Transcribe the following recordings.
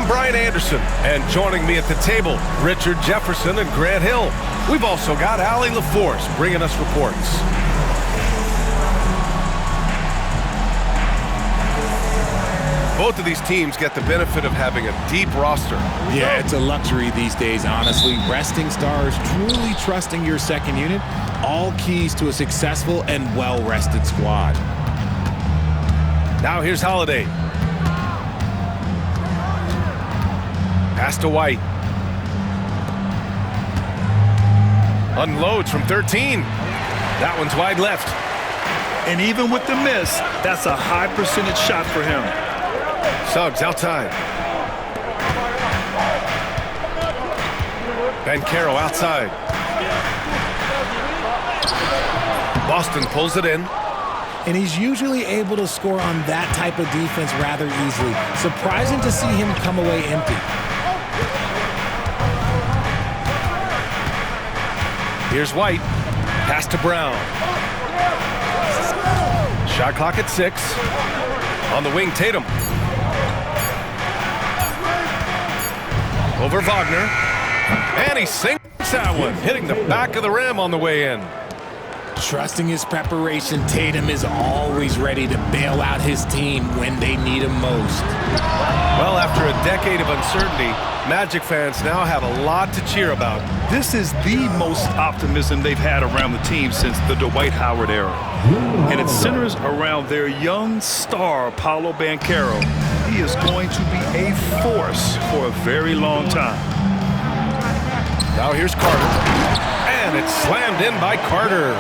I'm Brian Anderson, and joining me at the table, Richard Jefferson and Grant Hill. We've also got Allie LaForce bringing us reports. Both of these teams get the benefit of having a deep roster. Yeah, it's a luxury these days, honestly. Resting stars, truly trusting your second unit, all keys to a successful and well-rested squad. Now here's Holiday. Pass to White. Unloads from 13. That one's wide left. And even with the miss, that's a high percentage shot for him. Suggs outside. Banchero outside. Boston pulls it in. And he's usually able to score on that type of defense rather easily. Surprising to see him come away empty. Here's White. Pass to Brown. Shot clock at 6. On the wing, Tatum. Over Wagner. And he sinks that one, hitting the back of the rim on the way in. Trusting his preparation, Tatum is always ready to bail out his team when they need him most. Well, after a decade of uncertainty, Magic fans now have a lot to cheer about. This is the most optimism they've had around the team since the Dwight Howard era. And it centers around their young star, Paolo Banchero. He is going to be a force for a very long time. Now here's Carter. And it's slammed in by Carter.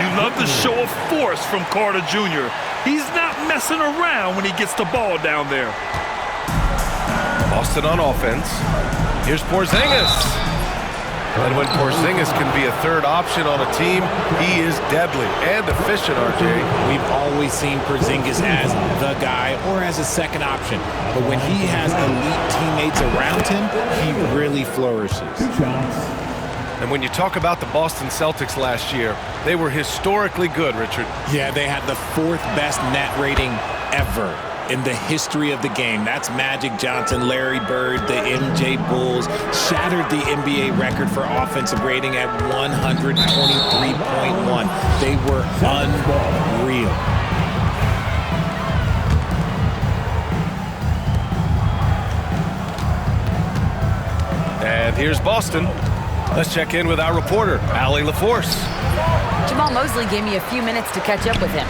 You love the show of force from Carter Jr. He's not messing around when he gets the ball down there. Boston on offense. Here's Porzingis. And when Porzingis can be a third option on a team, he is deadly and efficient, RJ. We've always seen Porzingis as the guy or as a second option. But when he has elite teammates around him, he really flourishes. And when you talk about the Boston Celtics last year, they were historically good, Richard. Yeah, they had the 4th best net rating ever in the history of the game. That's Magic Johnson, Larry Bird, the MJ Bulls, shattered the NBA record for offensive rating at 123.1. They were unreal. And here's Boston. Let's check in with our reporter, Allie LaForce. Jamal Mosley gave me a few minutes to catch up with him.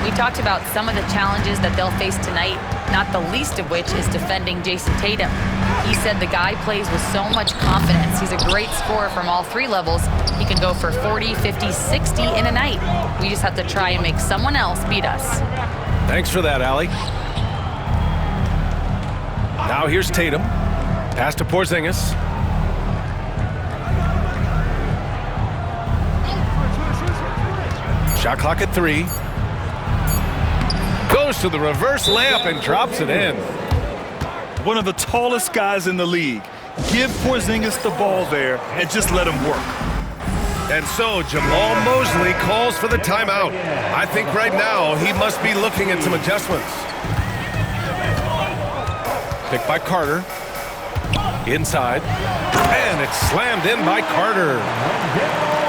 We talked about some of the challenges that they'll face tonight, not the least of which is defending Jason Tatum. He said the guy plays with so much confidence. He's a great scorer from all 3 levels. He can go for 40, 50, 60 in a night. We just have to try and make someone else beat us. Thanks for that, Allie. Now here's Tatum. Pass to Porzingis. Shot clock at 3. Goes to the reverse layup and drops it in. One of the tallest guys in the league. Give Porzingis the ball there and just let him work. And so Jamal Mosley calls for the timeout. I think right now he must be looking at some adjustments. Picked by Carter. Inside. And it's slammed in by Carter.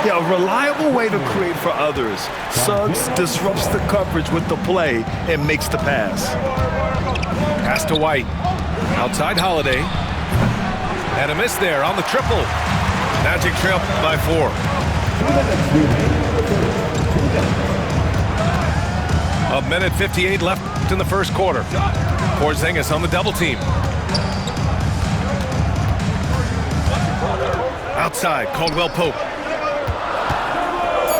Yeah, a reliable way to create for others. Suggs disrupts the coverage with the play and makes the pass. Pass to White. Outside Holiday. And a miss there on the triple. Magic trail by 4. A minute 58 left in the first quarter. Porzingis on the double team. Outside, Caldwell Pope.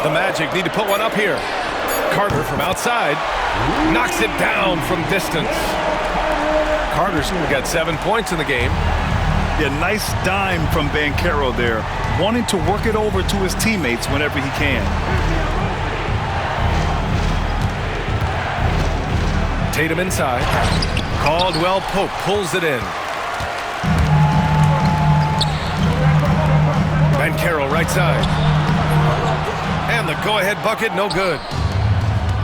The Magic need to put one up here. Carter from outside knocks it down from distance. Carter's got 7 points in the game. Yeah, nice dime from Banchero there, wanting to work it over to his teammates whenever he can. Tatum inside. Caldwell Pope pulls it in. Banchero right side. And the go-ahead bucket, no good.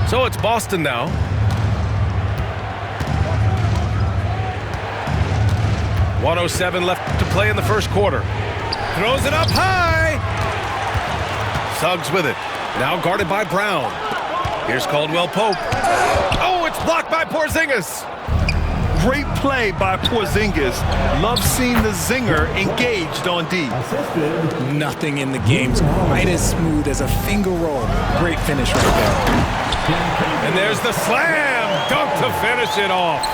So it's Boston now. 1:07 left to play in the first quarter. Throws it up high. Suggs with it. Now guarded by Brown. Here's Caldwell Pope. Oh, it's blocked by Porzingis. Great play by Porzingis. Love seeing the zinger engaged on D. Nothing in the game's quite as smooth as a finger roll. Great finish right there. And there's the slam dunk to finish it off.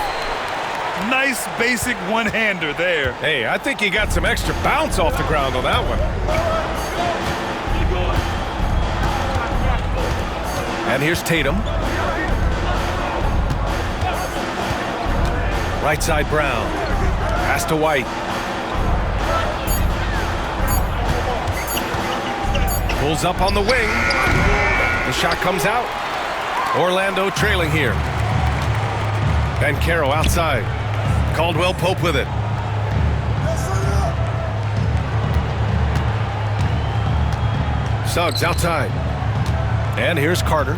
Nice basic one-hander there. Hey, I think he got some extra bounce off the ground on that one. And here's Tatum. Right side Brown. Pass to White. Pulls up on the wing. The shot comes out. Orlando trailing here. Banchero outside. Caldwell Pope with it. Suggs outside. And here's Carter.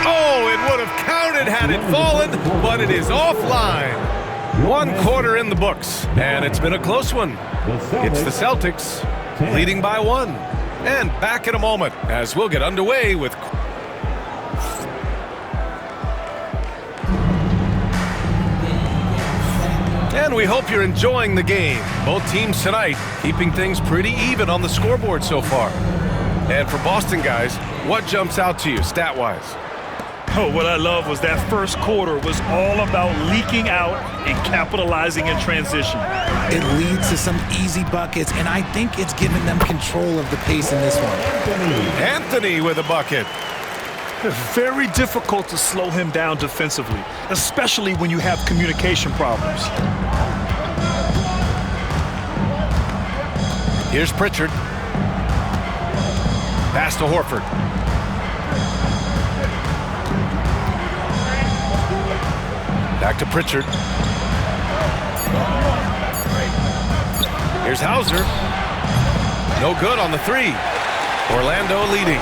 Oh, it would have counted had it fallen, but it is offline. 1 quarter in the books, and it's been a close one. It's the Celtics leading by 1. And back in a moment as we'll get underway with... And we hope you're enjoying the game. Both teams tonight keeping things pretty even on the scoreboard so far. And for Boston guys, what jumps out to you stat-wise? Oh, what I love was that first quarter was all about leaking out and capitalizing in transition. It leads to some easy buckets, and I think it's given them control of the pace in this one. Anthony with a bucket. Very difficult to slow him down defensively, especially when you have communication problems. Here's Pritchard. Pass to Horford. Back to Pritchard. Here's Hauser. No good on the 3. Orlando leading.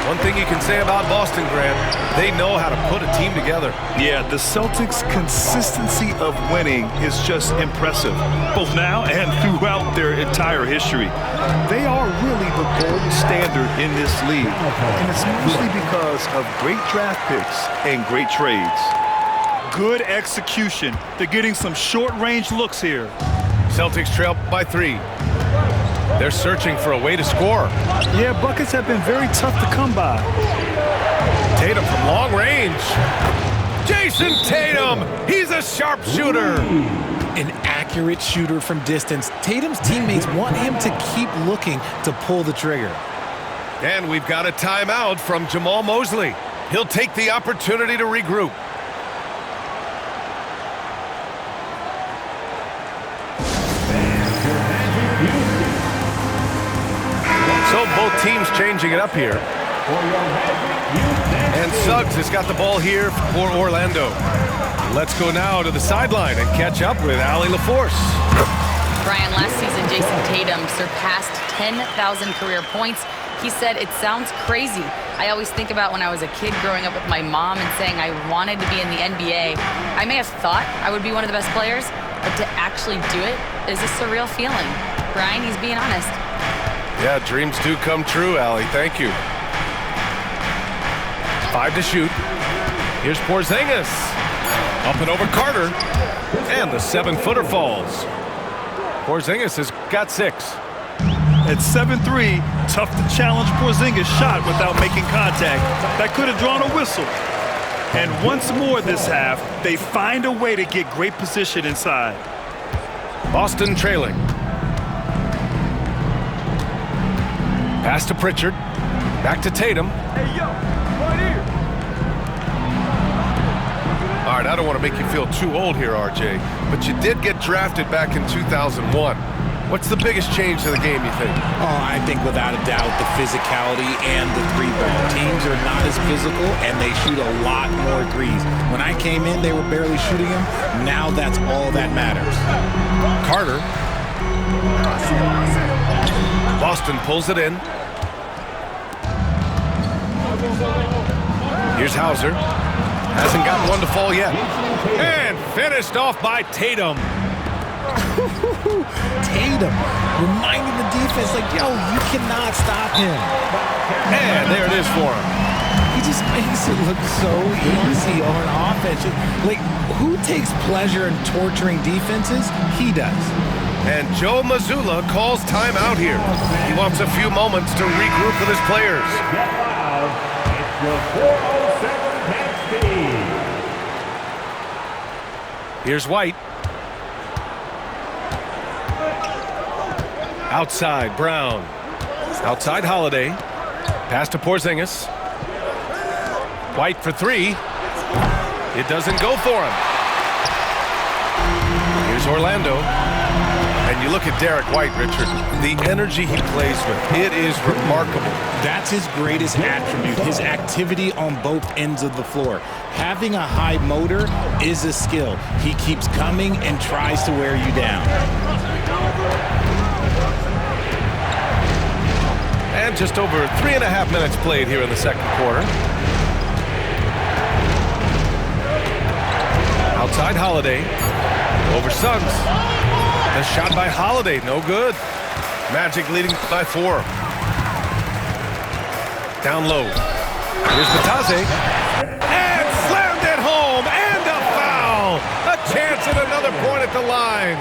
One thing you can say about Boston, Grant, they know how to put a team together. Yeah, the Celtics' consistency of winning is just impressive, both now and throughout their entire history. They are really the gold standard in this league, and it's mostly because of great draft picks and great trades. Good execution. They're getting some short-range looks here. Celtics trail by 3. They're searching for a way to score. Yeah, buckets have been very tough to come by. Tatum from long range. Jason Tatum! He's a sharpshooter. An accurate shooter from distance. Tatum's teammates want him to keep looking to pull the trigger. And we've got a timeout from Jamal Mosley. He'll take the opportunity to regroup. So both teams changing it up here. And Suggs has got the ball here for Orlando. Let's go now to the sideline and catch up with Allie LaForce. Brian, last season, Jason Tatum surpassed 10,000 career points. He said, "It sounds crazy. I always think about when I was a kid growing up with my mom and saying I wanted to be in the NBA. I may have thought I would be one of the best players, but to actually do it is a surreal feeling." Brian, he's being honest. Yeah, dreams do come true, Allie. Thank you. 5 to shoot. Here's Porzingis. Up and over Carter. And the 7-footer falls. Porzingis has got 6. At 7-3, tough to challenge Porzingis' shot without making contact. That could have drawn a whistle. And once more this half, they find a way to get great position inside. Boston trailing. Pass to Pritchard. Back to Tatum. Hey, yo, right here. All right, I don't want to make you feel too old here, RJ, but you did get drafted back in 2001. What's the biggest change to the game, you think? Oh, I think without a doubt the physicality and the 3-ball. Teams are not as physical, and they shoot a lot more threes. When I came in, they were barely shooting them. Now that's all that matters. Carter. Boston pulls it in. Here's Hauser. Hasn't gotten one to fall yet. And finished off by Tatum. Tatum reminding the defense, like, yo, you cannot stop him. And there it is for him. He just makes it look so easy on offense. Like, who takes pleasure in torturing defenses? He does. And Joe Mazzulla calls timeout here. He wants a few moments to regroup with his players. Get loud. It's your 4:07 speed. Here's White. Outside, Brown. Outside, Holiday. Pass to Porzingis. White for three. It doesn't go for him. Here's Orlando. And you look at Derek White, Richard. The energy he plays with, it is remarkable. That's his greatest attribute, his activity on both ends of the floor. Having a high motor is a skill. He keeps coming and tries to wear you down. And just over 3.5 minutes played here in the second quarter. Outside Holiday. Over Suggs. A shot by Holiday, no good. Magic leading by 4. Down low. Here's Batase. And slammed it home. And a foul. A chance at another point at the line.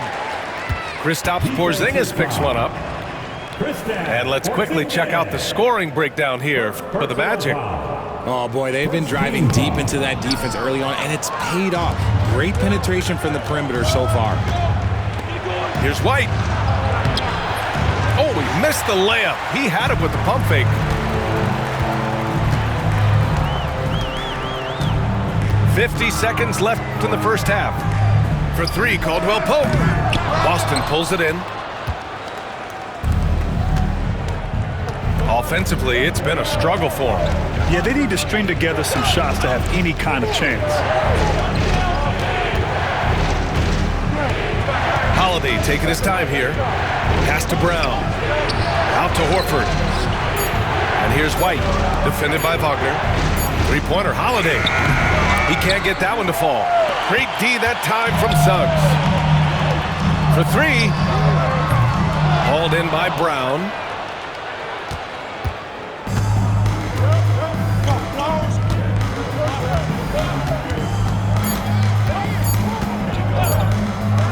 Kristaps Porzingis picks one up. And let's quickly check out the scoring breakdown here for the Magic. Oh, boy, they've been driving deep into that defense early on, and it's paid off. Great penetration from the perimeter so far. Here's White. Oh, he missed the layup. He had it with the pump fake. "50 seconds left in the first half. For three, Caldwell Pope. Boston pulls it in. Offensively, it's been a struggle for him. Yeah, they need to string together some shots to have any kind of chance. Holiday taking his time here. Pass to Brown. Out to Horford. And here's White, defended by Wagner. Three-pointer, Holiday. He can't get that one to fall. Great D that time from Suggs. For three. Hauled in by Brown.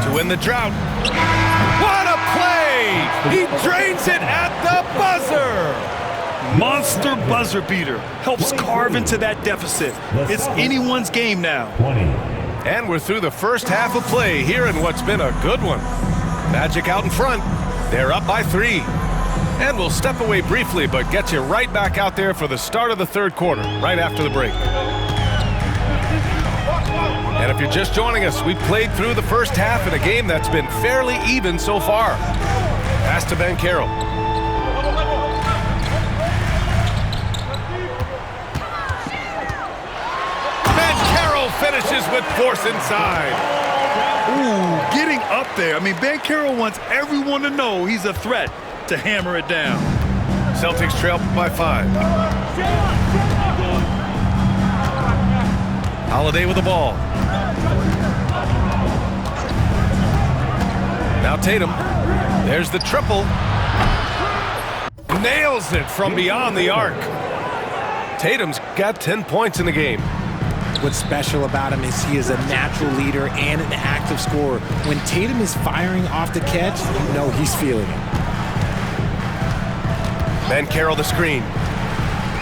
To win the drought. What a play! He drains it at the buzzer! Monster buzzer beater. Helps carve into that deficit. It's anyone's game now. And we're through the first half of play here in what's been a good one. Magic out in front. They're up by 3. And we'll step away briefly, but get you right back out there for the start of the third quarter, right after the break. And if you're just joining us, we played through the first half in a game that's been fairly even so far. Pass to Banchero. Banchero finishes with force inside. Ooh, getting up there. I mean, Banchero wants everyone to know he's a threat to hammer it down. Celtics trail by 5. Holiday with the ball. Now Tatum. There's the triple. Nails it from beyond the arc. Tatum's got 10 points in the game. What's special about him is he is a natural leader and an active scorer. When Tatum is firing off the catch, you know he's feeling it. Banchero the screen.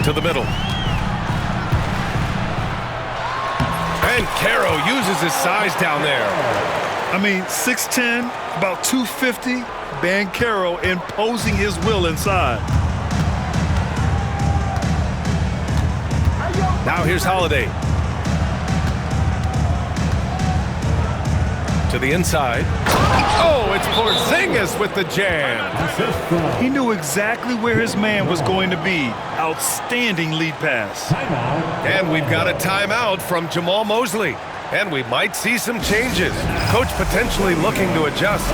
To the middle. Banchero uses his size down there. I mean, 6'10", about 250. Banchero imposing his will inside. Now here's Holiday. To the inside. Oh, it's Porzingis with the jam. He knew exactly where his man was going to be. Outstanding lead pass. And we've got a timeout from Jamal Mosley. And we might see some changes. Coach potentially looking to adjust.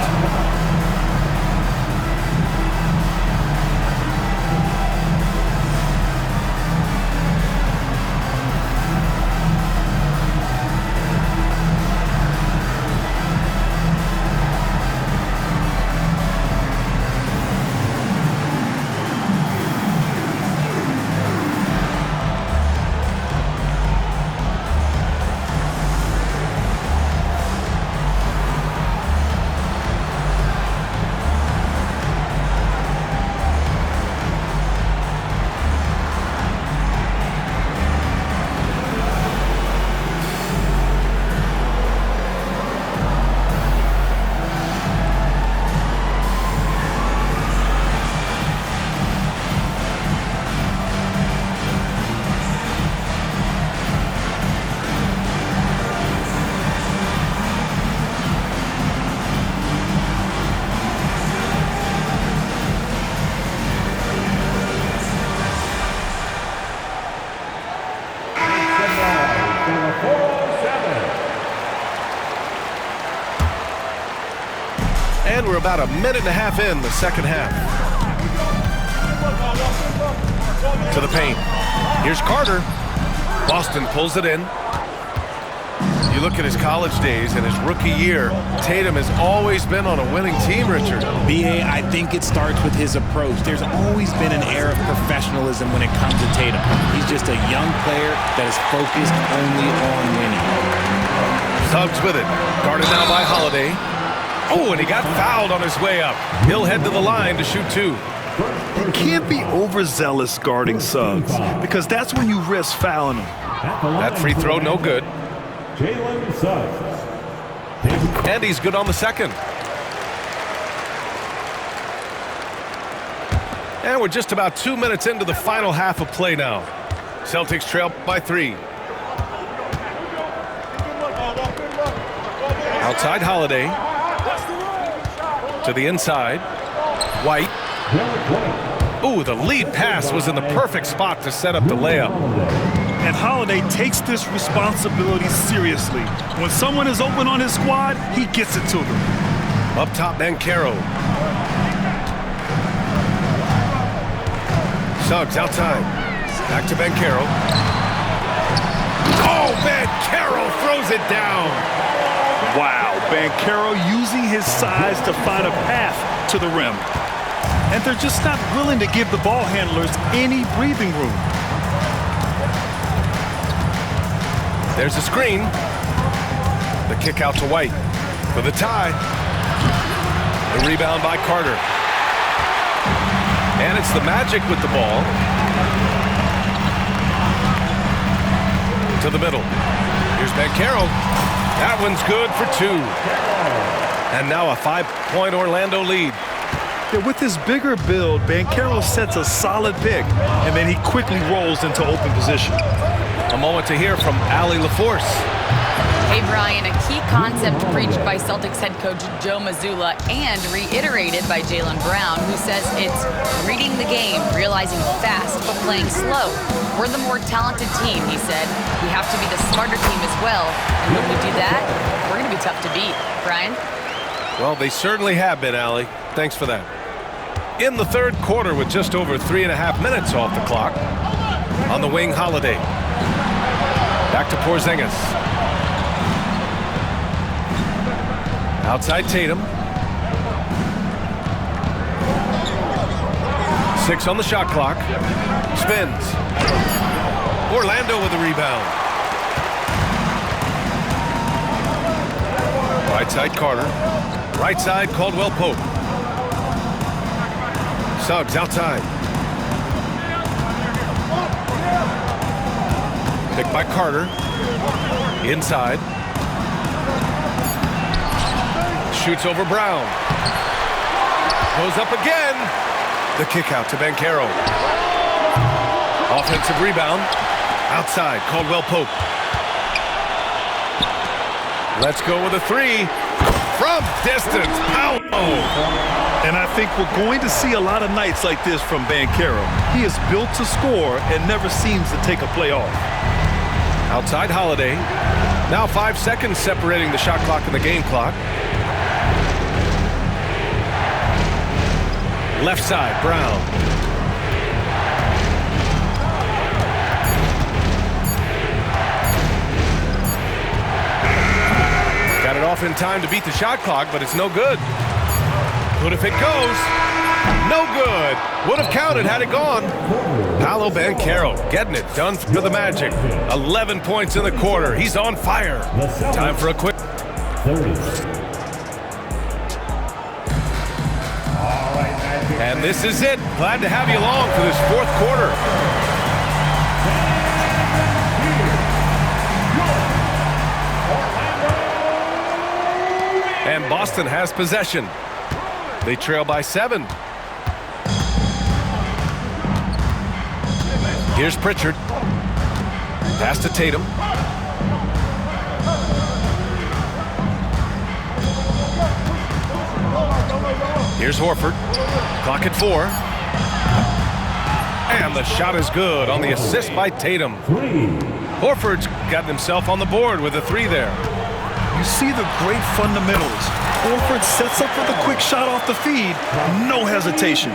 about a minute and a half in the second half. To the paint. Here's Carter. Boston pulls it in. You look at his college days and his rookie year, Tatum has always been on a winning team, Richard. B.A., I think it starts with his approach. There's always been an air of professionalism when it comes to Tatum. He's just a young player that is focused only on winning. Suggs with it. Guarded now by Holiday. Oh, and he got fouled on his way up. He'll head to the line to shoot two. You can't be overzealous guarding Suggs because that's when you risk fouling him. That free throw no good. Jalen Suggs. And he's good on the second. And we're just about 2 minutes into the final half of play now. Celtics trail by 3. Outside Holiday. To the inside. White. Ooh, the lead pass was in the perfect spot to set up the layup. And Holiday takes this responsibility seriously. When someone is open on his squad, he gets it to them. Up top, Banchero. Suggs outside. Back to Banchero. Oh, Banchero throws it down. Wow, Banchero using his size to find a path to the rim. And they're just not willing to give the ball handlers any breathing room. There's a screen. The kick out to White for the tie. The rebound by Carter. And it's the Magic with the ball. To the middle. Here's Banchero. That one's good for 2. And now a 5-point Orlando lead. Yeah, with his bigger build, Banchero sets a solid pick, and then he quickly rolls into open position. A moment to hear from Allie LaForce. Hey, Brian, a key concept preached by Celtics head coach Joe Mazzulla and reiterated by Jaylen Brown, who says it's reading the game, realizing fast, but playing slow. We're the more talented team, he said. We have to be the smarter team as well. And when we do that, we're going to be tough to beat. Brian? Well, they certainly have been, Allie. Thanks for that. In the third quarter with just over 3.5 minutes off the clock. On the wing, Holiday. Back to Porzingis. Outside Tatum. 6 on the shot clock. Spins. Orlando with a rebound. Right side Carter. Right side Caldwell Pope. Suggs outside. Picked by Carter. Inside. Shoots over Brown. Goes up again. The kick out to Banchero. Offensive rebound. Outside, Caldwell Pope. Let's go with a 3. From distance. Out. And I think we're going to see a lot of nights like this from Banchero. He is built to score and never seems to take a play off. Outside Holiday. Now 5 seconds separating the shot clock and the game clock. Left side, Brown. Got it off in time to beat the shot clock, but it's no good. Good if it goes. No good. Would have counted had it gone. Paolo Banchero getting it done for the Magic. 11 points in the quarter. He's on fire. Time for a quick. 30. And this is it. Glad to have you along for this fourth quarter. And Boston has possession. They trail by 7. Here's Pritchard. Pass to Tatum. Here's Horford. Clock at 4. And the shot is good on the assist by Tatum. Horford's gotten himself on the board with a 3 there. You see the great fundamentals Horford sets up for the quick shot off the feed. No hesitation.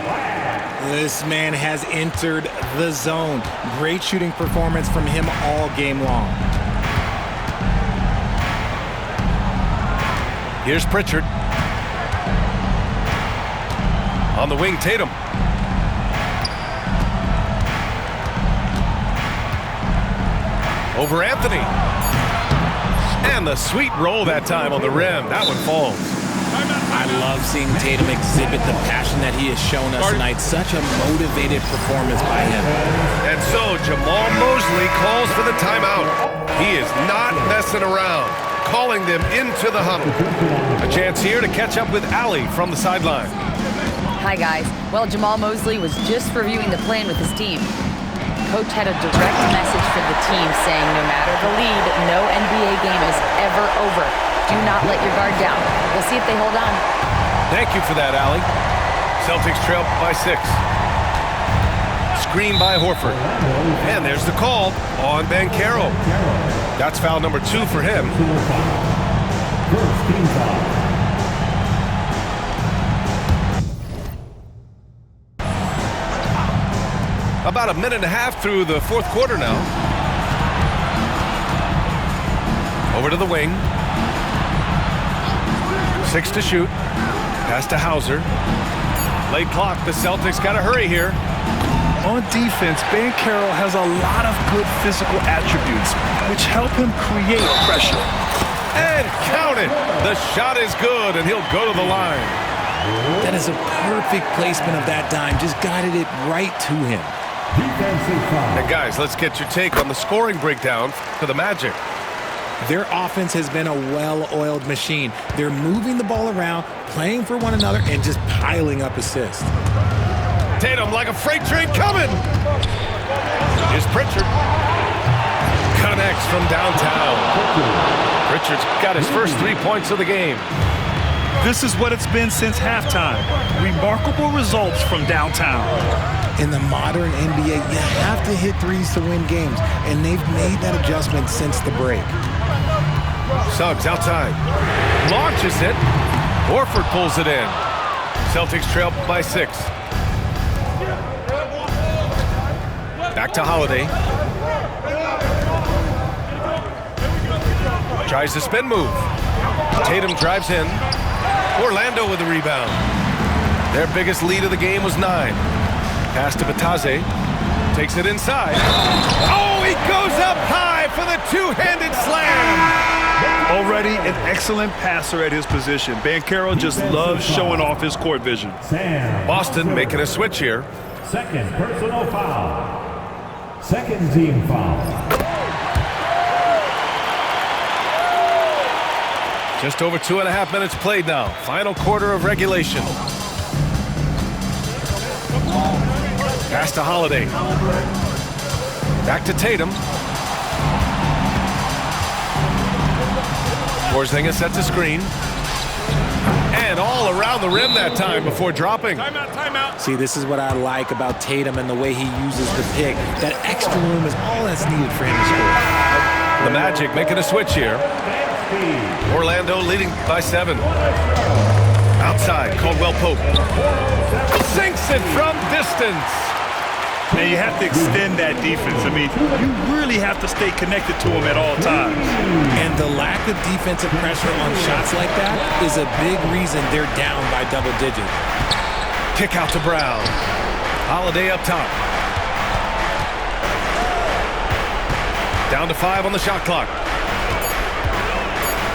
This man has entered the zone. Great shooting performance from him all game long. Here's Pritchard. On the wing, Tatum. Over Anthony. And the sweet roll that time on the rim. That one falls. I love seeing Tatum exhibit the passion that he has shown us tonight. Such a motivated performance by him. And so Jamal Mosley calls for the timeout. He is not messing around, calling them into the huddle. A chance here to catch up with Allie from the sideline. Hi, guys. Well, Jamal Mosley was just reviewing the plan with his team. Coach had a direct message for the team saying no matter the lead, no NBA game is ever over. Do not let your guard down. We'll see if they hold on. Thank you for that, Allie. Celtics trail by 6. Screen by Horford. And there's the call on Banchero. That's foul number 2 for him. First team foul. About a minute and a half through the fourth quarter now. Over to the wing. 6 to shoot. Pass to Hauser. Late clock. The Celtics got to hurry here. On defense, Banchero has a lot of good physical attributes, which help him create pressure. And count it. The shot is good, and he'll go to the line. That is a perfect placement of that dime. Just guided it right to him. Defensive foul. And guys, let's get your take on the scoring breakdown for the Magic. Their offense has been a well-oiled machine. They're moving the ball around, playing for one another, and just piling up assists. Tatum like a freight train coming. Here's Pritchard. Connects from downtown. Pritchard's got his first 3 points of the game. This is what it's been since halftime. Remarkable results from downtown. In the modern NBA, you have to hit threes to win games, and they've made that adjustment since the break. Suggs outside. Launches it. Horford pulls it in. Celtics trail by 6. Back to Holiday. Tries the spin move. Tatum drives in. Orlando with the rebound. Their biggest lead of the game was 9. Pass to Bataze. Takes it inside. Oh, he goes up high for the two-handed slam. Already an excellent passer at his position. Banchero just loves showing off his court vision. Sam. Boston making a switch here. Second personal foul. Second team foul. Just over 2.5 minutes played now. Final quarter of regulation. Pass to Holiday. Back to Tatum. Porzingis sets a screen. And all around the rim that time before dropping. Timeout. See, this is what I like about Tatum and the way he uses the pick. That extra room is all that's needed for him to score. The Magic making a switch here. Orlando leading by 7. Outside, Caldwell Pope. Sinks it from distance. And you have to extend that defense. I mean, you really have to stay connected to him at all times. And the lack of defensive pressure on shots like that is a big reason they're down by double digits. Kick out to Brown. Holiday up top. Down to 5 on the shot clock.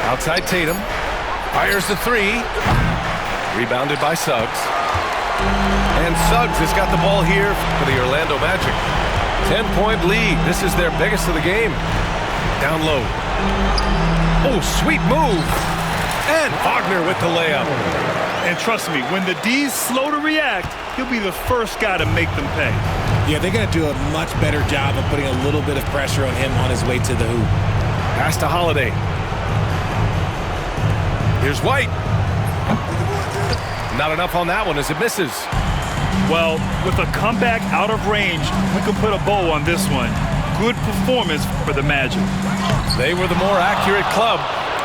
Outside Tatum. Fires the 3. Rebounded by Suggs. And Suggs has got the ball here for the Orlando Magic. 10-point lead. This is their biggest of the game. Down low. Oh, sweet move. And Wagner with the layup. And trust me, when the D's slow to react, he'll be the first guy to make them pay. Yeah, they're going to do a much better job of putting a little bit of pressure on him on his way to the hoop. Pass to Holiday. Here's White. Not enough on that one as it misses. Well, with a comeback out of range, we can put a bow on this one. Good performance for the Magic. They were the more accurate club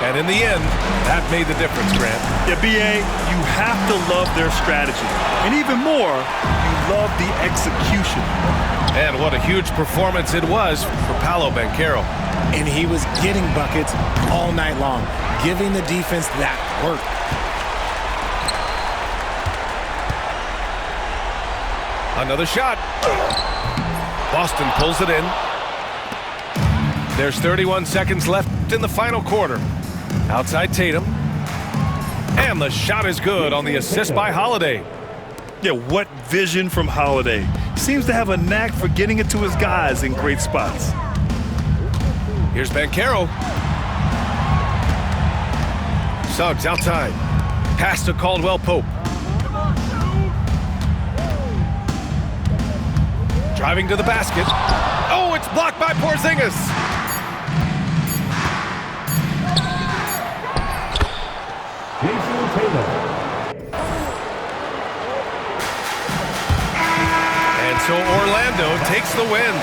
And in the end, that made the difference, Grant. Yeah, B.A., you have to love their strategy. And even more, you love the execution. And what a huge performance it was for Paolo Banchero. And he was getting buckets all night long, giving the defense that work. Another shot. Boston pulls it in. There's 31 seconds left in the final quarter. Outside Tatum. And the shot is good on the assist by Holiday. Yeah, what vision from Holiday. Seems to have a knack for getting it to his guys in great spots. Here's Banchero. Suggs outside. Pass to Caldwell Pope. Driving to the basket. Oh, it's blocked by Porzingis. Jason Tatum. And so Orlando takes the win.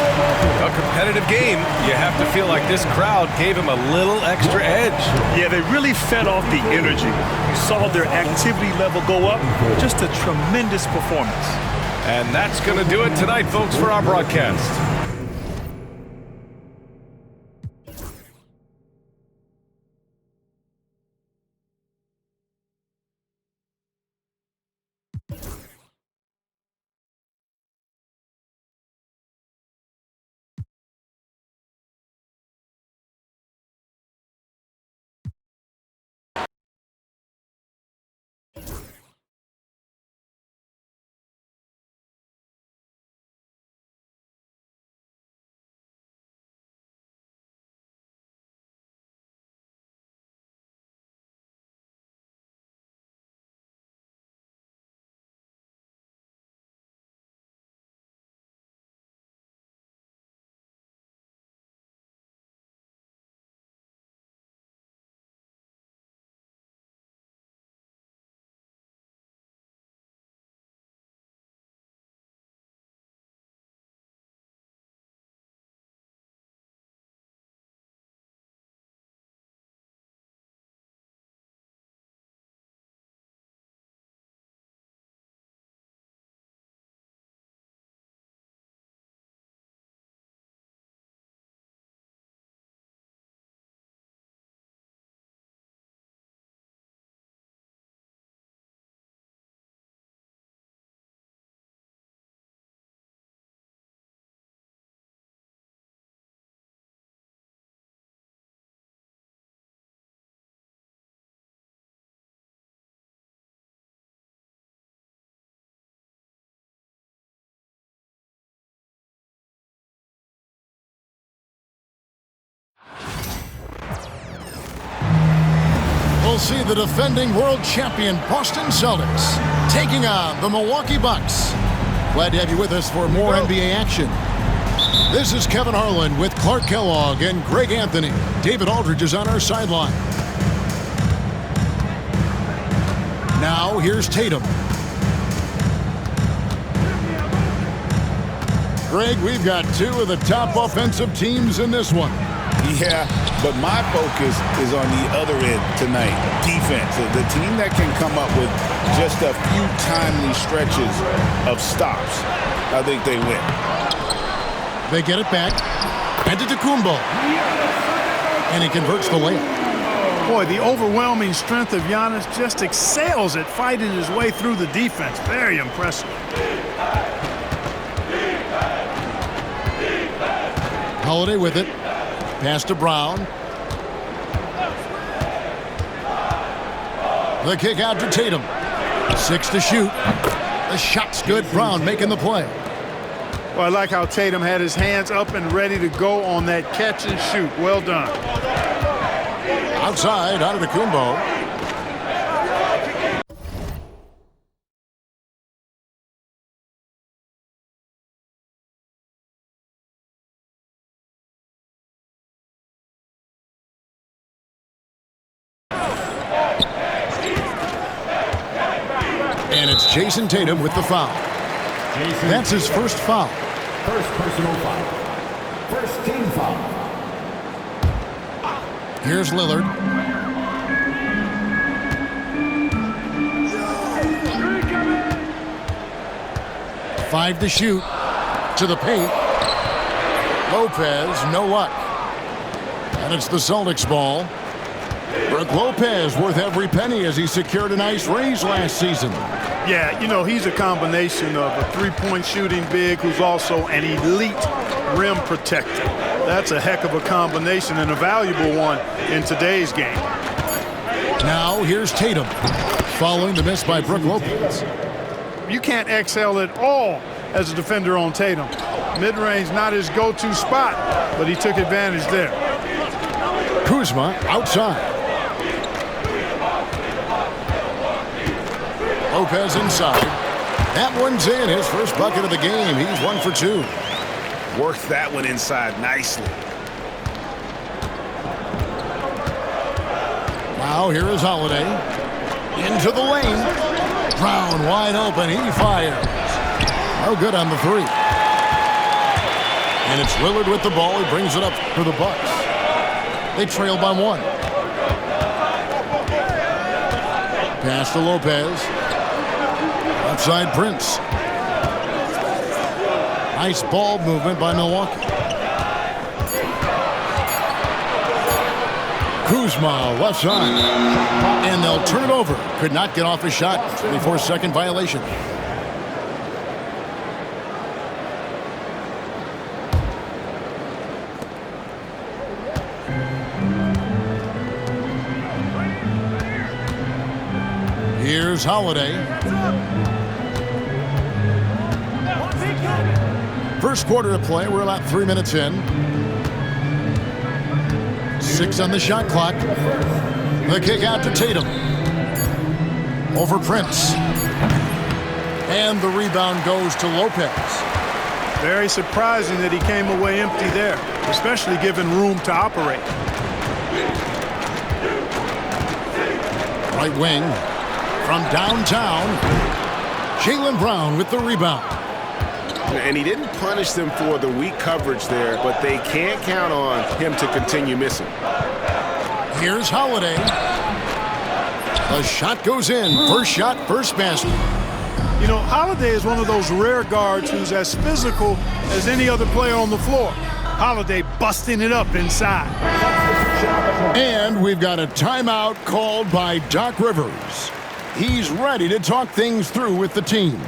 A competitive game. You have to feel like this crowd gave him a little extra edge. Yeah, they really fed off the energy. You saw their activity level go up. Just a tremendous performance. And that's going to do it tonight, folks, for our broadcast. We'll see the defending world champion Boston Celtics taking on the Milwaukee Bucks. Glad to have you with us for more NBA action. This is Kevin Harlan with Clark Kellogg and Greg Anthony. David Aldridge is on our sideline. Now here's Tatum. Greg, we've got two of the top offensive teams in this one. Yeah, but my focus is on the other end tonight, defense. The team that can come up with just a few timely stretches of stops, I think they win. They get it back. Antetokounmpo. And he converts the layup. Boy, the overwhelming strength of Giannis just excels at fighting his way through the defense. Very impressive. Holiday with it. Pass to Brown. The kick out to Tatum. 6 to shoot. The shot's good. Brown making the play. Well, I like how Tatum had his hands up and ready to go on that catch and shoot. Well done. Outside, Antetokounmpo. And it's Jason Tatum with the foul. That's his first foul. First personal foul. First team foul. Here's Lillard. 5 to shoot. To the paint. Lopez, no luck. And it's the Celtics ball. Brook Lopez worth every penny as he secured a nice raise last season. Yeah, you know, he's a combination of a three-point shooting big who's also an elite rim protector. That's a heck of a combination and a valuable one in today's game. Now here's Tatum, following the miss by Brook Lopez. You can't excel at all as a defender on Tatum. Mid-range not his go-to spot, but he took advantage there. Kuzma outside. Lopez inside. That one's in. His first bucket of the game. He's 1 for 2. Worked that one inside nicely. Now here is Holiday. Into the lane. Brown wide open. He fires. No good on the three. And it's Lillard with the ball. He brings it up for the Bucks. They trail by 1. Pass to Lopez. Outside Prince. Nice ball movement by Milwaukee. Kuzma left side. And they'll turn it over. Could not get off his shot. 24-second violation. Here's Holiday. First quarter of play. We're about 3 minutes in. 6 on the shot clock. The kick out to Tatum. Over Prince. And the rebound goes to Lopez. Very surprising that he came away empty there, especially given room to operate. Right wing. From downtown, Jaylen Brown with the rebound. And he didn't punish them for the weak coverage there, but they can't count on him to continue missing. Here's Holiday. The shot goes in. First shot, first basket. You know, Holiday is one of those rare guards who's as physical as any other player on the floor. Holiday busting it up inside. And we've got a timeout called by Doc Rivers. He's ready to talk things through with the team.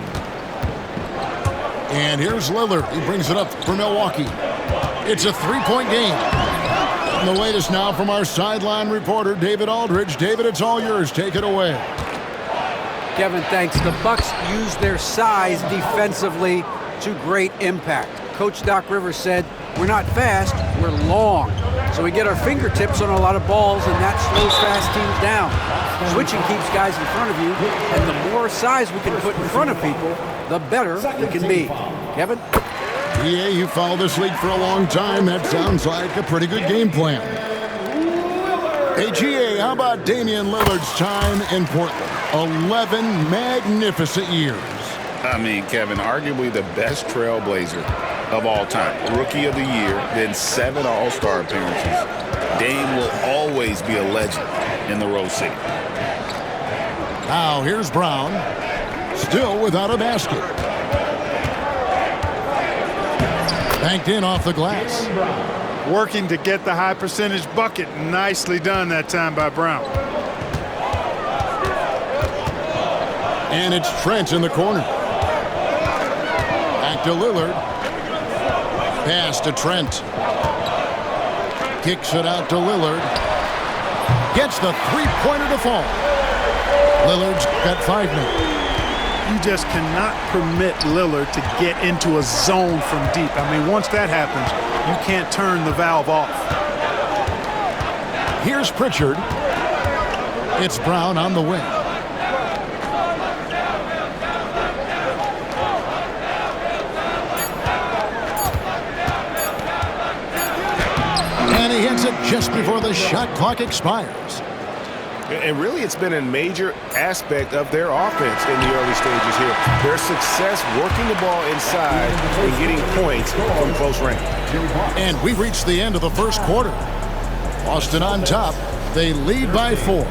And here's Lillard. He brings it up for Milwaukee. It's a 3-point game. And the latest now from our sideline reporter, David Aldridge. David, it's all yours. Take it away. Kevin, thanks. The Bucks use their size defensively to great impact. Coach Doc Rivers said, we're not fast, we're long. So we get our fingertips on a lot of balls, and that slows fast teams down. Switching keeps guys in front of you, and the more size we can put in front of people, the better we can be. Kevin? Yeah, you followed this league for a long time. That sounds like a pretty good game plan. Hey, GA, how about Damian Lillard's time in Portland? 11 magnificent years. I mean, Kevin, arguably the best trailblazer of all time. Rookie of the year, then 7 All-Star appearances. Dame will always be a legend in the Rose City. Now here's Brown, still without a basket. Banked in off the glass. Working to get the high percentage bucket. Nicely done that time by Brown. And it's Trent in the corner. Back to Lillard. Pass to Trent. Kicks it out to Lillard. Gets the three-pointer to fall. Lillard's got 5 now. You just cannot permit Lillard to get into a zone from deep. I mean, once that happens, you can't turn the valve off. Here's Pritchard. It's Brown on the wing. And he hits it just before the shot clock expires. And really, it's been a major aspect of their offense in the early stages here. Their success working the ball inside and getting points from close range. And we've reached the end of the first quarter. Boston on top. They lead by 4.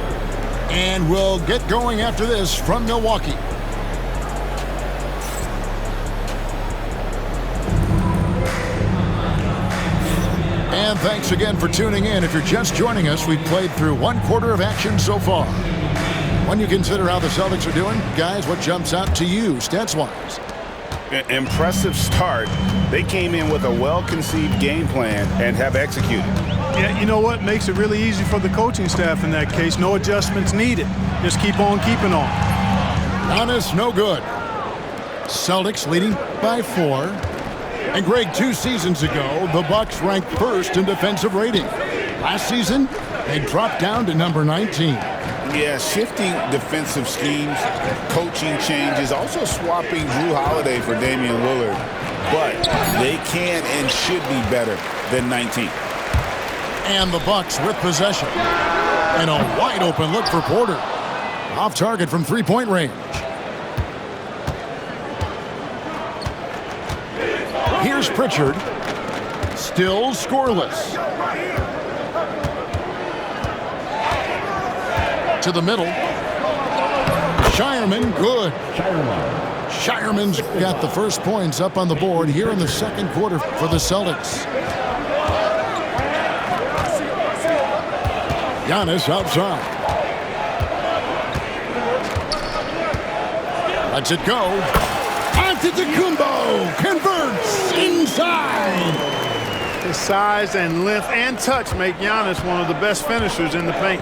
And we'll get going after this from Milwaukee. And thanks again for tuning in. If you're just joining us, we've played through 1/4 of action so far. When you consider how the Celtics are doing, guys, what jumps out to you stats-wise? Impressive start. They came in with a well-conceived game plan and have executed. Yeah, you know what? Makes it really easy for the coaching staff in that case. No adjustments needed. Just keep on keeping on. Giannis, no good. Celtics leading by 4. And Greg, 2 seasons ago, the Bucks ranked first in defensive rating. Last season, they dropped down to number 19. Yeah, shifting defensive schemes, coaching changes, also swapping Drew Holiday for Damian Lillard. But they can and should be better than 19. And the Bucks with possession. And a wide open look for Porter. Off target from 3-point range. Here's Pritchard. Still scoreless. To the middle. Shireman, good. Shireman's got the first points up on the board here in the second quarter for the Celtics. Giannis outside. Lets it go. Antetokounmpo converts inside. His size and length and touch make Giannis one of the best finishers in the paint.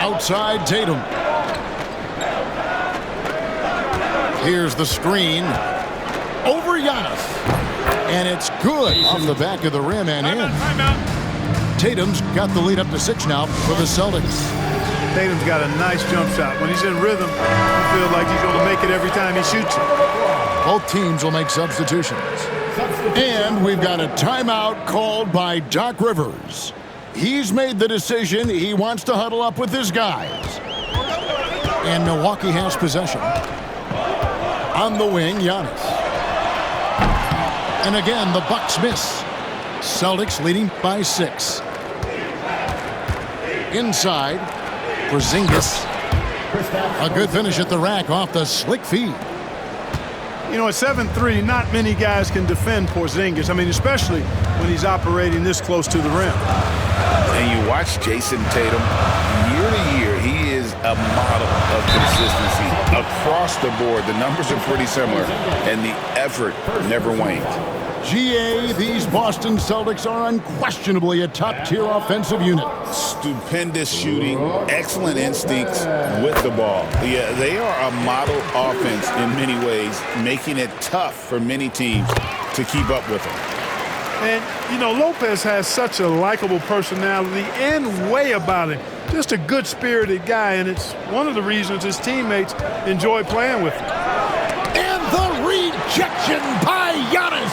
Outside Tatum. Here's the screen. Over Giannis. And it's good off the back of the rim and in. Tatum's got the lead up to 6 now for the Celtics. Tatum's got a nice jump shot. When he's in rhythm, you feel like he's going to make it every time he shoots it. Both teams will make substitutions. And we've got a timeout called by Doc Rivers. He's made the decision he wants to huddle up with his guys. And Milwaukee has possession. On the wing, Giannis. And again, the Bucks miss. Celtics leading by 6. Inside, Porzingis. A good finish at the rack off the slick feed. You know, at 7'3", not many guys can defend Porzingis. I mean, especially when he's operating this close to the rim. And you watch Jason Tatum, year to year, he is a model of consistency. Across the board, the numbers are pretty similar, and the effort never wanes. GA, these Boston Celtics are unquestionably a top-tier offensive unit. Stupendous shooting, excellent instincts with the ball. Yeah, they are a model offense in many ways, making it tough for many teams to keep up with them. And, you know, Lopez has such a likable personality and way about him. Just a good-spirited guy, and it's one of the reasons his teammates enjoy playing with him. And the rejection by Giannis.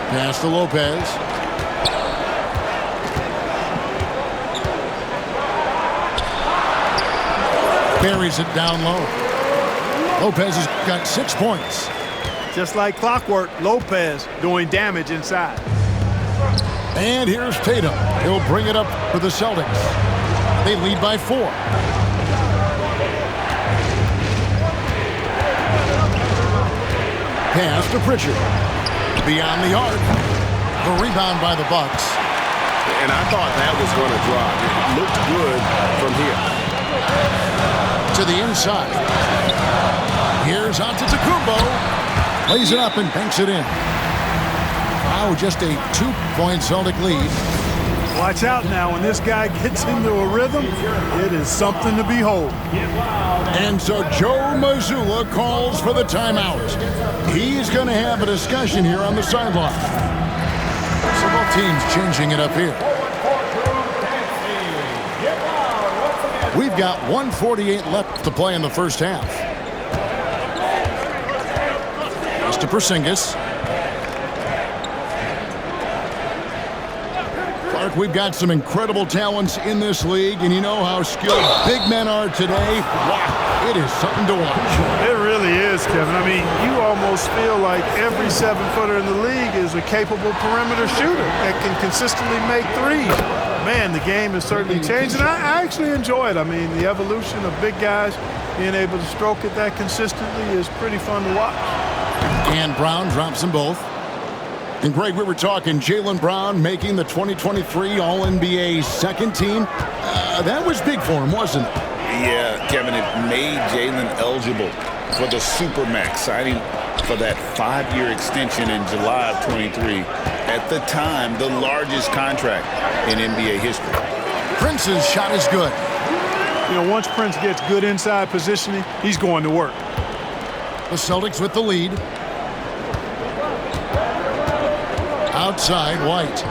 Pass to Lopez. Carries it down low. Lopez has got 6 points. Just like clockwork, Lopez doing damage inside. And here's Tatum. He'll bring it up for the Celtics. They lead by 4. Pass to Pritchard. Beyond the arc. The rebound by the Bucks. And I thought that was going to drop. It looked good from here. To the inside. Here's Antetokounmpo. Lays it up and banks it in. Now just a 2-point Celtic lead. Watch out now. When this guy gets into a rhythm, it is something to behold. And so Joe Mazzulla calls for the timeout. He's going to have a discussion here on the sideline. So both teams changing it up here. We've got 1:48 left to play in the first half. Pass to Porzingis. Clark, we've got some incredible talents in this league, and you know how skilled big men are today. Wow, it is something to watch. It really is, Kevin. I mean, you almost feel like every 7-footer in the league is a capable perimeter shooter that can consistently make threes. Man, the game has certainly changed, and I actually enjoy it. I mean, the evolution of big guys being able to stroke it that consistently is pretty fun to watch. And Brown drops them both. And Greg, we were talking Jaylen Brown making the 2023 All-NBA second team. That was big for him, wasn't it? Yeah, Kevin, it made Jaylen eligible for the Supermax, signing for that 5-year extension in July of 23. At the time, the largest contract in NBA history. Prince's shot is good. You know, once Prince gets good inside positioning, he's going to work. The Celtics with the lead. Outside, White.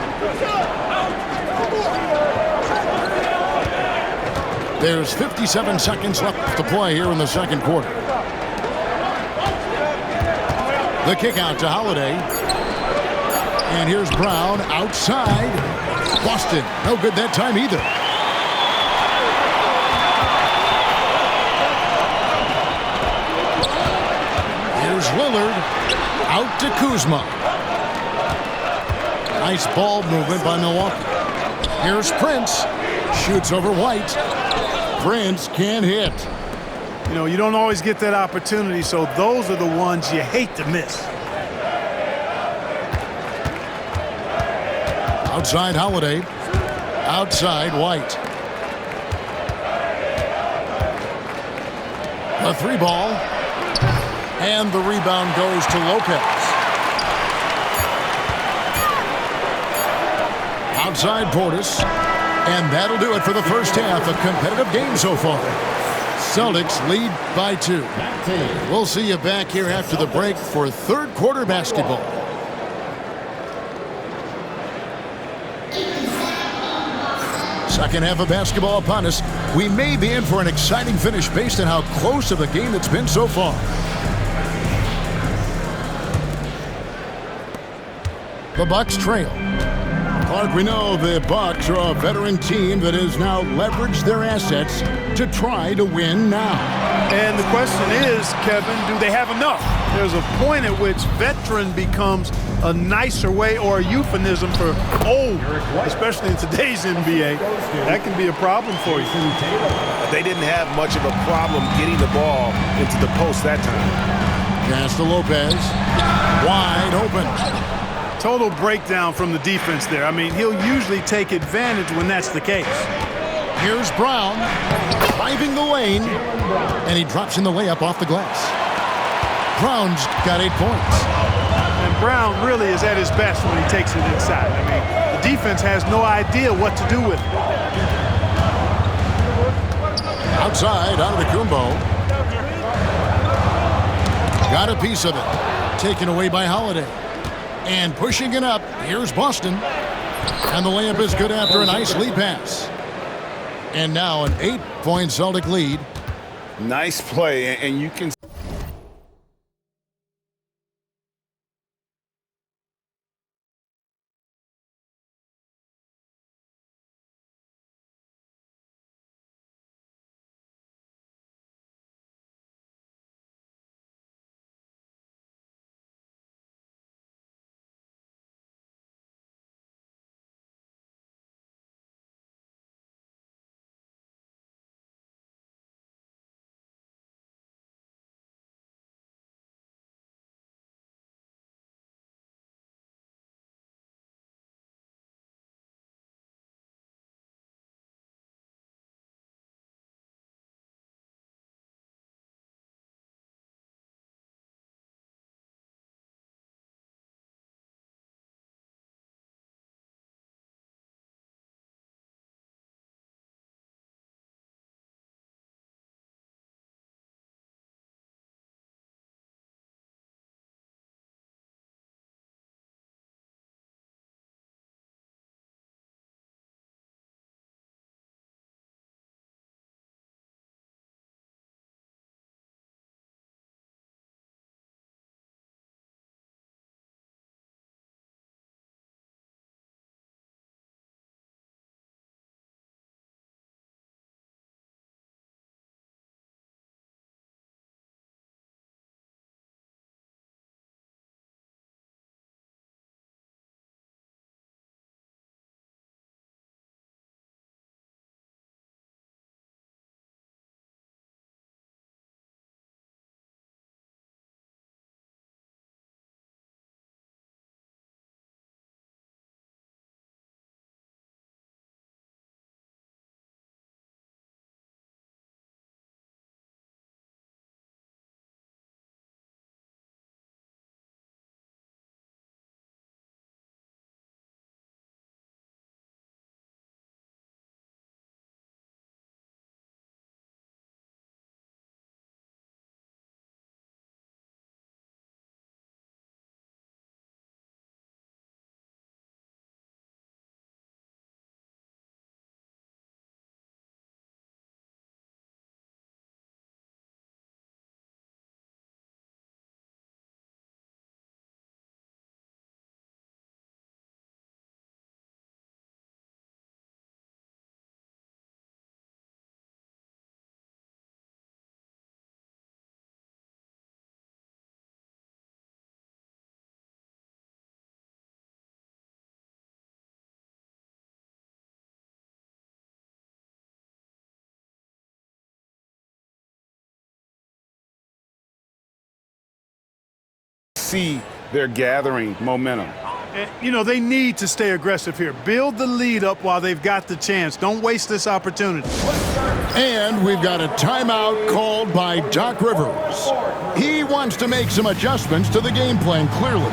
There's 57 seconds left to play here in the second quarter. The kick out to Holiday. And here's Brown outside. Boston, no good that time either. Here's Lillard. Out to Kuzma. Nice ball movement by Milwaukee. Here's Prince. Shoots over White. Prince can't hit. You know, you don't always get that opportunity, so those are the ones you hate to miss. Outside Holiday. Outside White. The 3-ball. And the rebound goes to Lopez. Outside Portis. And that'll do it for the first half. A competitive game so far. Celtics lead by 2. We'll see you back here after the break for third quarter basketball. Second half of basketball upon us. We may be in for an exciting finish based on how close of a game it's been so far. The Bucks trail. Clark, we know the Bucks are a veteran team that has now leveraged their assets to try to win now. And the question is, Kevin, do they have enough? There's a point at which veteran becomes a nicer way or a euphemism for old, especially in today's NBA. That can be a problem for you. They didn't have much of a problem getting the ball into the post that time. Pass to Lopez. Wide open. Total breakdown from the defense there. I mean, he'll usually take advantage when that's the case. Here's Brown, driving the lane, and he drops in the layup off the glass. Brown's got 8 points. And Brown really is at his best when he takes it inside. I mean, the defense has no idea what to do with it. Outside, Antetokounmpo. Got a piece of it. Taken away by Holiday. And pushing it up, here's Boston. And the layup is good after a nice lead pass. And now an 8-point Celtic lead. Nice play, and you can see they're gathering momentum. You know, they need to stay aggressive here. Build the lead up while they've got the chance. Don't waste this opportunity. And we've got a timeout called by Doc Rivers. He wants to make some adjustments to the game plan, clearly.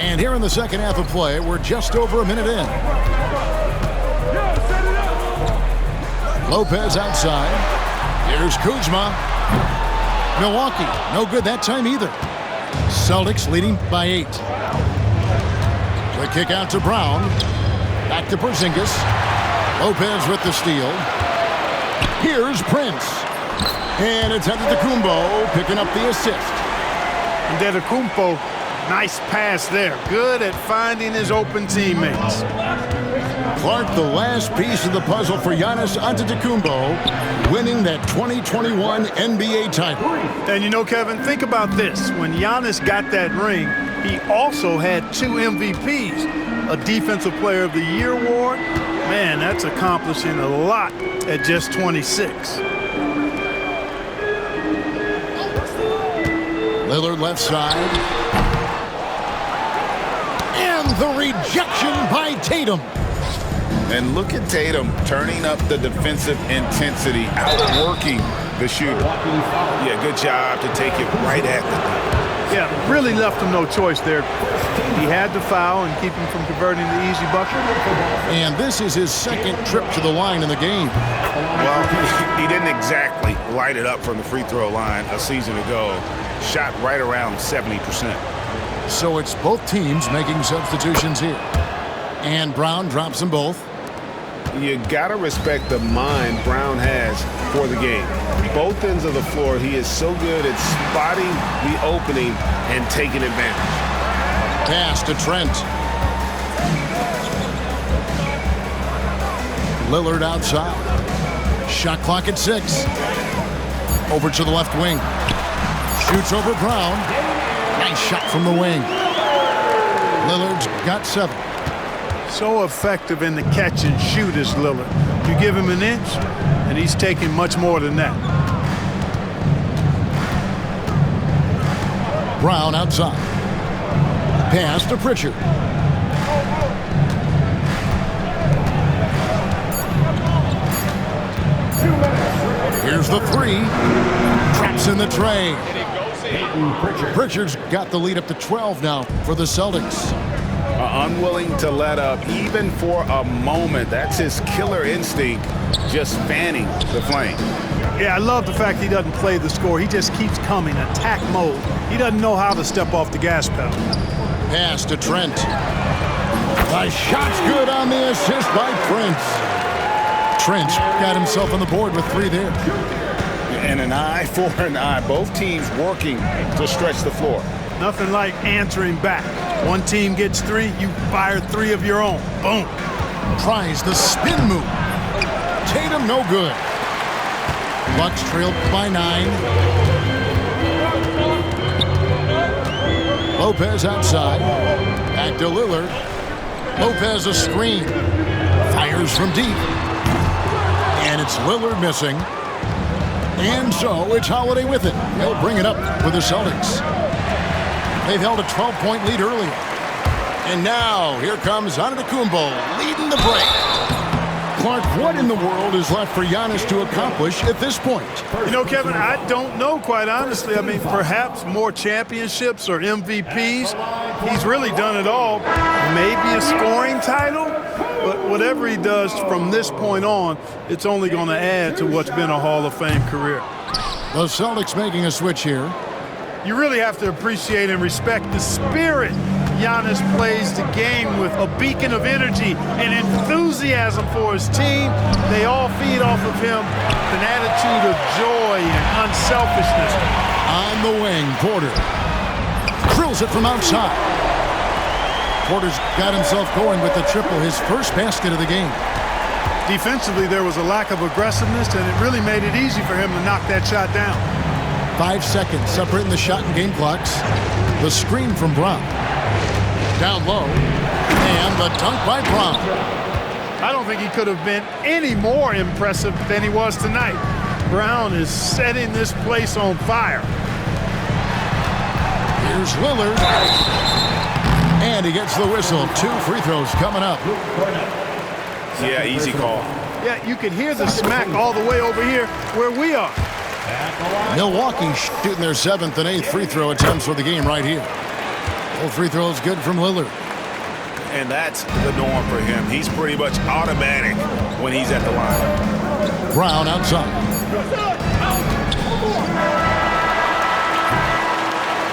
And here in the second half of play, we're just over a minute in. Lopez outside. Here's Kuzma. Milwaukee, no good that time either. Celtics leading by 8. The kick out to Brown. Back to Porzingis. Lopez with the steal. Here's Prince. And it's Antetokounmpo picking up the assist. Antetokounmpo, nice pass there. Good at finding his open teammates. Clark, the last piece of the puzzle for Giannis Antetokounmpo, winning that 2021 NBA title. And you know, Kevin, think about this. When Giannis got that ring, he also had 2 MVPs, a Defensive Player of the Year award. Man, that's accomplishing a lot at just 26. Lillard left side. And the rejection by Tatum. And look at Tatum turning up the defensive intensity, outworking the shooter. Yeah, good job to take it right at the. Yeah, really left him no choice there. He had to foul and keep him from converting the easy bucket. And this is his second trip to the line in the game. Well, he didn't exactly light it up from the free throw line a season ago. Shot right around 70%. So it's both teams making substitutions here. And Brown drops them both. You got to respect the mind Brown has for the game. Both ends of the floor, he is so good at spotting the opening and taking advantage. Pass to Trent. Lillard outside. Shot clock at 6. Over to the left wing. Shoots over Brown. Nice shot from the wing. Lillard's got 7. So effective in the catch and shoot is Lillard. You give him an inch, and he's taking much more than that. Brown outside. Pass to Pritchard. Here's the 3. Traps in the tray. Pritchard's got the lead up to 12 now for the Celtics. Unwilling to let up even for a moment. That's his killer instinct, just fanning the flame. Yeah, I love the fact he doesn't play the score. He just keeps coming, attack mode. He doesn't know how to step off the gas pedal. Pass to Trent. The shot's good on the assist by Prince. Trent got himself on the board with 3 there. And an eye for an eye. Both teams working to stretch the floor. Nothing like answering back. One team gets 3, you fire 3 of your own. Boom. Tries the spin move. Tatum no good. Bucks trailed by 9. Lopez outside. Back to Lillard. Lopez a screen. Fires from deep. And it's Lillard missing. And so it's Holiday with it. He'll bring it up for the Celtics. They've held a 12-point lead earlier. And now here comes Antetokounmpo leading the break. Clark, what in the world is left for Giannis to accomplish at this point? You know, Kevin, I don't know, quite honestly. I mean, perhaps more championships or MVPs. He's really done it all. Maybe a scoring title, but whatever he does from this point on, it's only going to add to what's been a Hall of Fame career. The Celtics making a switch here. You really have to appreciate and respect the spirit Giannis plays the game with, a beacon of energy and enthusiasm for his team. They all feed off of him, an attitude of joy and unselfishness. On the wing, Porter drills it from outside. Porter's got himself going with the triple, his first basket of the game. Defensively, there was a lack of aggressiveness, and it really made it easy for him to knock that shot down. 5 seconds separating the shot and game clocks. The screen from Brown. Down low, and the dunk by Brown. I don't think he could have been any more impressive than he was tonight. Brown is setting this place on fire. Here's Lillard. And he gets the whistle. 2 free throws coming up. Yeah, easy call. Yeah, you can hear the smack all the way over here where we are. Milwaukee shooting their 7th and 8th free throw attempts for the game right here. Full free throw is good from Lillard. And that's the norm for him. He's pretty much automatic when he's at the line. Brown outside.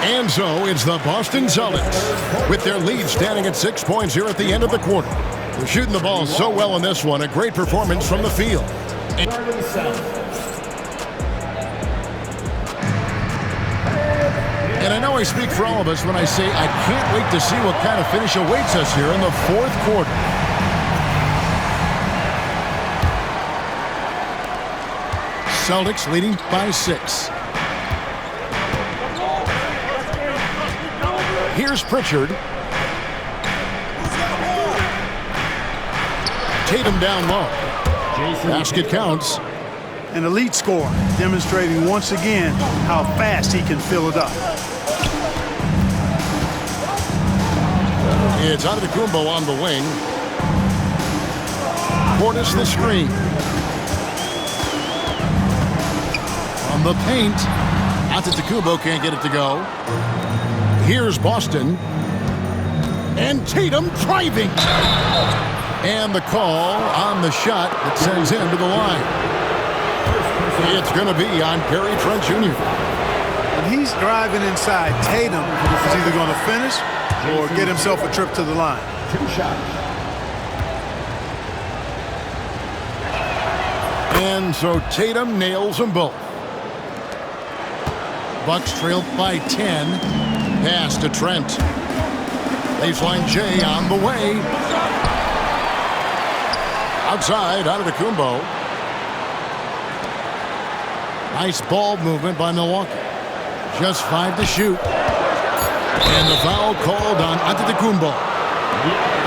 And so it's the Boston Celtics with their lead standing at 6 points here at the end of the quarter. They're shooting the ball so well in this one. A great performance from the field. And I know I speak for all of us when I say I can't wait to see what kind of finish awaits us here in the 4th quarter. Celtics leading by 6. Here's Pritchard. Tatum down low. Basket counts. An elite scorer, demonstrating once again how fast he can fill it up. It's Antetokounmpo on the wing. Portis the screen. On the paint. Antetokounmpo can't get it to go. Here's Boston. And Tatum driving. And the call on the shot that sends him to the line. It's going to be on Gary Trent Jr. When he's driving inside, Tatum is either going to finish or get himself a trip to the line. 2 shots. And so Tatum nails them both. Bucks trailed by 10. Pass to Trent. Baseline J on the way. Outside, Antetokounmpo. Nice ball movement by Milwaukee. Just 5 to shoot. And the foul called on Antetokounmpo.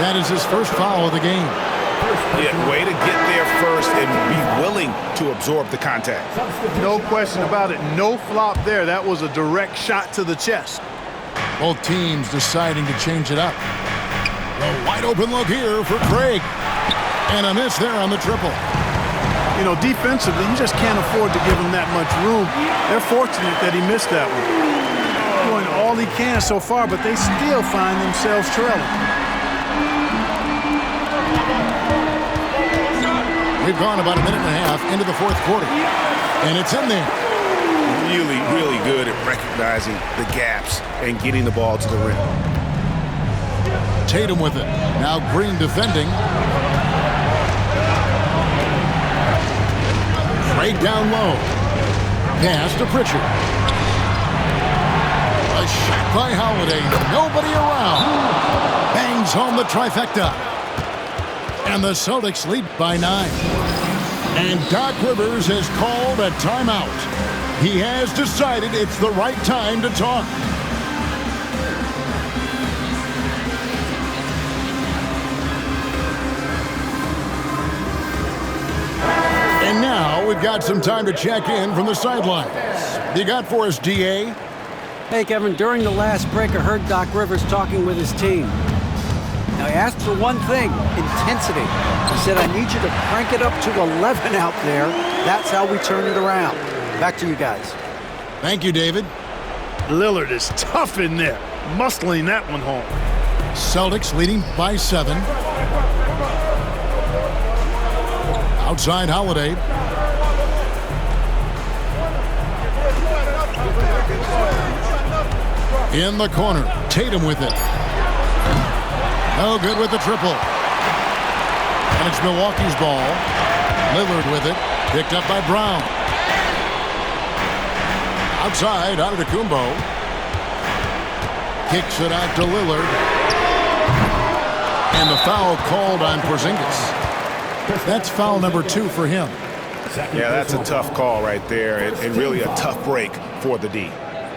That is his first foul of the game. Yeah, way to get there first and be willing to absorb the contact. No question about it. No flop there. That was a direct shot to the chest. Both teams deciding to change it up. A wide open look here for Craig. And a miss there on the triple. You know, defensively, you just can't afford to give him that much room. They're fortunate that he missed that one. Doing all he can so far, but they still find themselves trailing. We've gone about a minute and a half into the 4th quarter. And it's in there. Really, really good at recognizing the gaps and getting the ball to the rim. Tatum with it. Now Green defending. Right down low. Pass to Pritchard. A shot by Holiday. Nobody around. Bangs home the trifecta. And the Celtics lead by 9. And Doc Rivers has called a timeout. He has decided it's the right time to talk. And now we've got some time to check in from the sidelines. You got for us, D.A.? Hey, Kevin, during the last break, I heard Doc Rivers talking with his team. Now, he asked for one thing, intensity. He said, I need you to crank it up to 11 out there. That's how we turn it around. Back to you guys. Thank you, David. Lillard is tough in there, muscling that one home. Celtics leading by 7. Outside Holiday. In the corner, Tatum with it. Oh, good with the triple. And it's Milwaukee's ball. Lillard with it, picked up by Brown. Outside, Antetokounmpo. Kicks it out to Lillard. And the foul called on Porzingis. That's foul number 2 for him. Yeah, that's a tough call right there, and really a tough break for the D.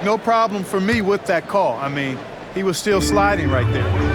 No problem for me with that call. I mean, he was still sliding right there.